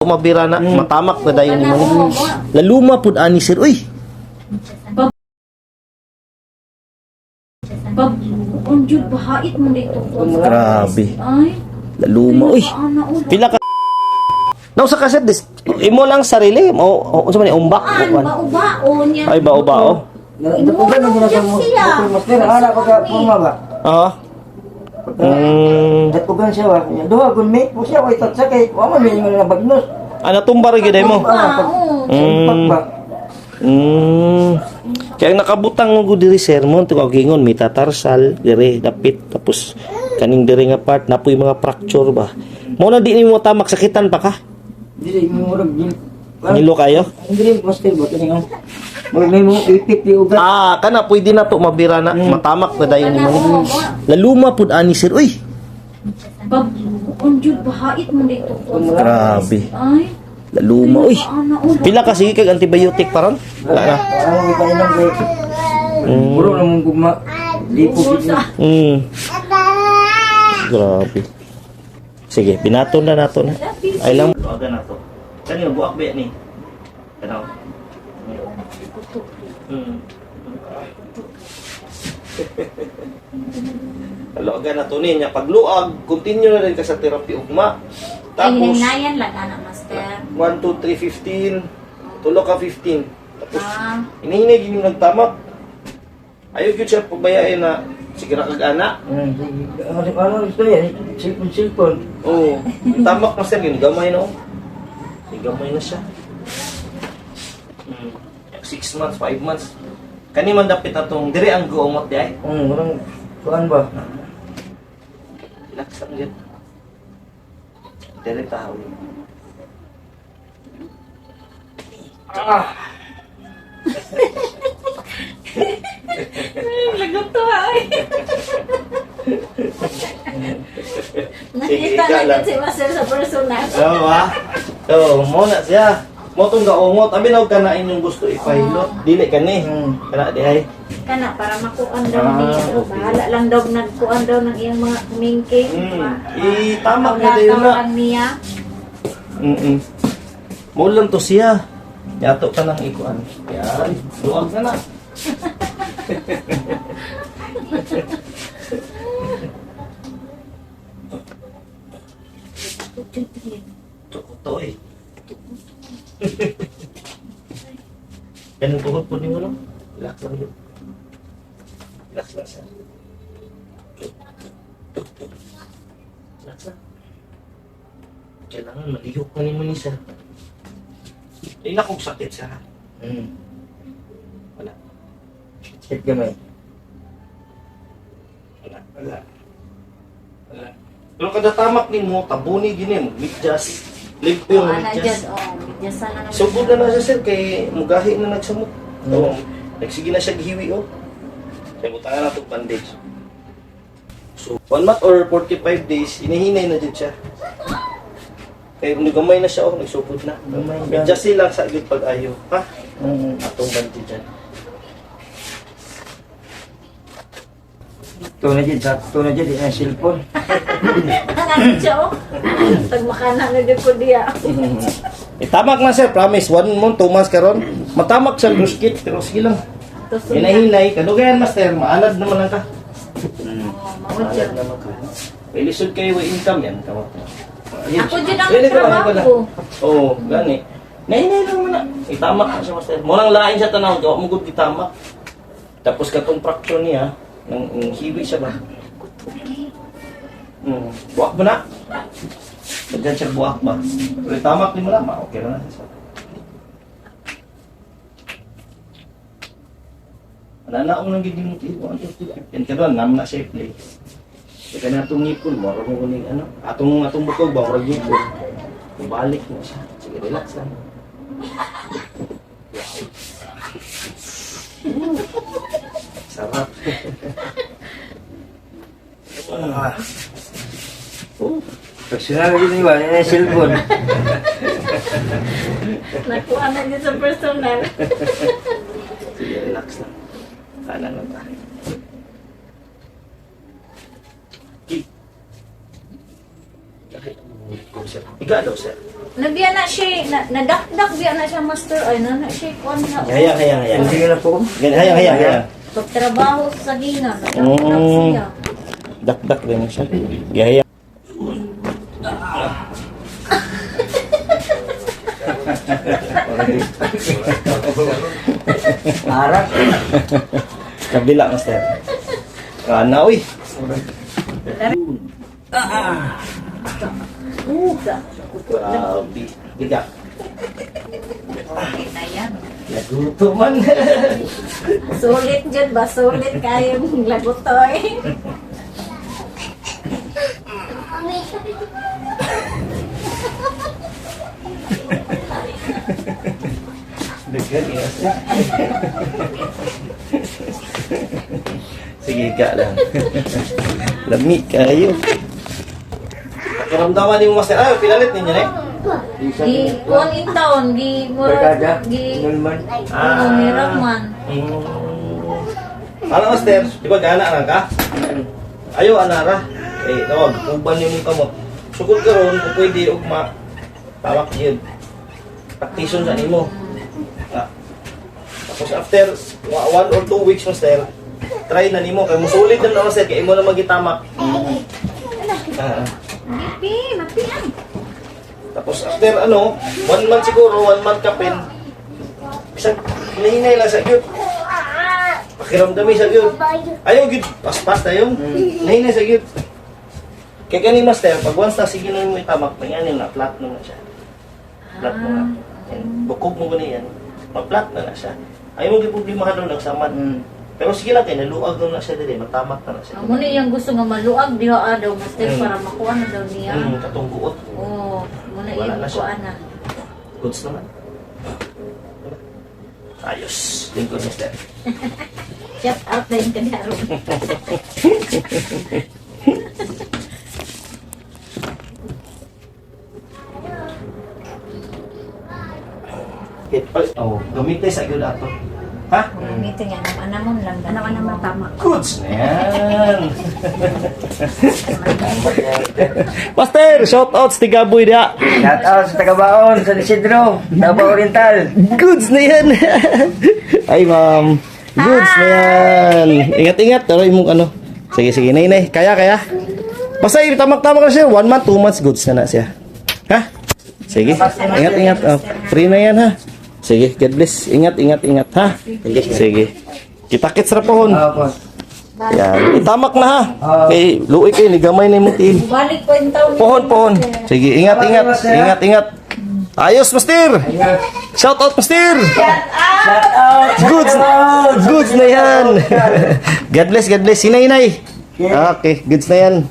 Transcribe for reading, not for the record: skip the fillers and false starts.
Mabira na, matamak na dayon ni mo. Laluma pud ani sir, uy. Unjud bahait mo dito. Grabe. Ay. Laluma, uy. Pila ka sa kaset dis. Imo lang sarili mo unsa man ni umbak An bao-bao niya. Ay bao-bao. Dakugan na sa master, ana pagka puma ba? Oo. Dakugan siya wa. Duha gun make po siya wa tatsa kay wa man mi nga bagnos. Ana tumbar gyud mo. Pagba. Kaya nakabutang mo diri sir mo tukaw gingon mitatarsal dire dapit tapos kaning diri nga part napoy mga fracture ba. Mo na di nimo tamak sakitan pa ka. Dili mo murag Nilo kayo? Dili master ba kani ang may mo ipit di ugat. Kana pwede na to mabira na matamak na dayon ni mo. Laluma pud ani sir, uy. Unjud bahait mo dito. Grabe. Ay. Laluma, uy. Pila ka sige kag antibiotic paron? Wala na. Ang ipainom ko. Puro na mong gugma. Di po gid. Grabe. Sige, binaton na nato na. Ay lang. Luaga na to. Kanino buak ba ni? Kanaw. Luaga na to niya. Pagluag, continue na rin ka sa therapy ugma. Ay, Tapos, hinayan lang ana, master. 1, 2, 3, 15. Tulo ka 15. Tapos, hinihinay yung nagtamak. Ayaw yun siya pabayain na sige na kag-ana. Ano gusto yan? Silpon. Oo. Tamak na sir, yun. Gamay na. Gamay na siya. 6 months, 5 months. Kani man dapit na itong dire ang guumot di ay. Parang kuan ba? Relax lang yun. Dire tao. Lagot to ay. Nakita ikaw na lang. si master sa personal. Oo ba? Oo, mo na siya. Mo itong gaumot. Abi na huwag ka na inyong gusto ipahilot. Dili ka ni. Kana di ay. Kana para makuan daw niya. okay. Bahala lang daw nagkuan daw ng iyang mga kumingking. Itamak na tayo na. Lang niya. Mo lang to siya. Yato ka nang ikuan. Yan. Luwag na na. to eh. Ganun tuhod po niyo no? Relax lang yun. Relax lang sir. Relax lang. Kailangan malihok na ni mo ni sir. Ay nakong sakit sir. Wala. Sakit gamay. Wala. Pero kada tamak ni mo, tabuni gini mo, midjas. Limpyo mo, midjas. Midyasan na naman. Sugod na na siya sir, kay mugahi na nagsamot. Oo. Nagsige na siya gihiwi oh. Kaya butangan na itong bandage. So, 1 month or 45 days, inihinay na dyan siya. Kaya nagamay na siya oh, nagsugod na. Midjas lang sa agad pag-ayo. Ha? Atong bandage dyan. Ito na dyan, di na silpon. Hangan siya oh. Pag makanan na dyan ko diya. Tamak na sir, promise. 1 month, 2 months karon. Matamak siya bruskit, pero sige lang. Hinahinay, kadugayan master, maalad naman lang ka. Maalad naman ka. May lisod kayo wa income yan. Ako dyan ang trabaho. Oo, gani. Nahinay lang mo na. Itamak na siya master. Munang lain siya tanaw, gawa mo gud itamak. Tapos katong fracture niya, nang hiwi siya ba? Buwak mo na. Diyan siya buwak ba? Pero tamak din mo lang, okay na siya. Nanaong lang gini mo tiyo. Yan ka doon, naman na safe play. Kaya na itong ngipon, mara mo kuning ano. Atong bukog ba, mara ngipon. Balik mo siya. Sige, relax lang. Sarap. Pag sinabi din ba, yan yung silpon. Nakuha na dyan sa personal. Sige, relax lang. Kanan lang tayo. Ika daw, sir. Nabiya na siya, nadakdak biya na siya, master. Ay, na siya, kuwan na. Hayang. Hindi na po. Hayang. Pagtrabaho sa gina, nadakdak siya. Dak din siya. Gaya. Harap. Kabila, master. Kana, uy. Grabe. Biga. Okay na yan. Naguto man. Sulit dyan ba? Sulit kayong lagotoy. Degan ya. Sige ka lang. Lami kayo. Karamdaman ni mo master. Ay, pinalit ninyo eh. Gi kuwan in town, gi Barkada. murag gi Nulman. hirap man. Ano master? Di ba gana na ka? Ayo anara. Eh, tawag, uban niyo mo kamot. Sugod karon kung pwede ugma. Tawag yun. Practice sa nimo. Ah. Tapos after 1 or 2 weeks master, try na nimo kay musulit na master kay imo na magitamak. Ah. Gipi, mapian. Tapos after 1 month siguro, 1 month ka pin. Bisag hinahinay lang sa gyud. Pakiramdami sa gyud. Ayaw gyud, paspas tayo. Hinahinay sa gyud. Kaya kani master, pag once na sige na mo itamak, panganin na flat na siya. Flat mo na. Yan, bukog mo gani yan. Ma-flat na siya. Ayaw mo gyud problema doon nagsamad. Pero sige lang kay naluag na siya dili, matamak na siya. Amo ni yang gusto nga maluag diha daw master para makuha na daw niya. Katong guot. Oh, muna Wala yung na siya. kuha na. Goods naman. Ayos. Lingkod master. Shout out na yung kanaro. Oh, gamitin sa gyud ato. Ha? Ngito yan, ang anamon lang. Anam tama. Goods na yan. Master, shoutouts ti Gaboy dia. Shout out sa Tagabaon, San Isidro, Davao Oriental. Goods na yan. Ay, ma'am. Goods na yan. Ingat-ingat. Pero yung ano. Sige, nay. Kaya. Basta tamak-tamak na siya. 1 month, 2 months, goods na siya. Ha? Sige. Ingat-ingat. Oh, free na yan, ha? Sige, God bless. Ingat, ha? Sige. Kita-kits ra pohon. Opo. Yan. Itamak na, ha? Kay, luoy kayo, ni gamay na yung mutil. Balik po yung taon. Pohon. Sige, ingat. Ayos, Master. Shout out, Master. Shout out. Goods na yan. God bless. Hinay. Okay, goods na yan.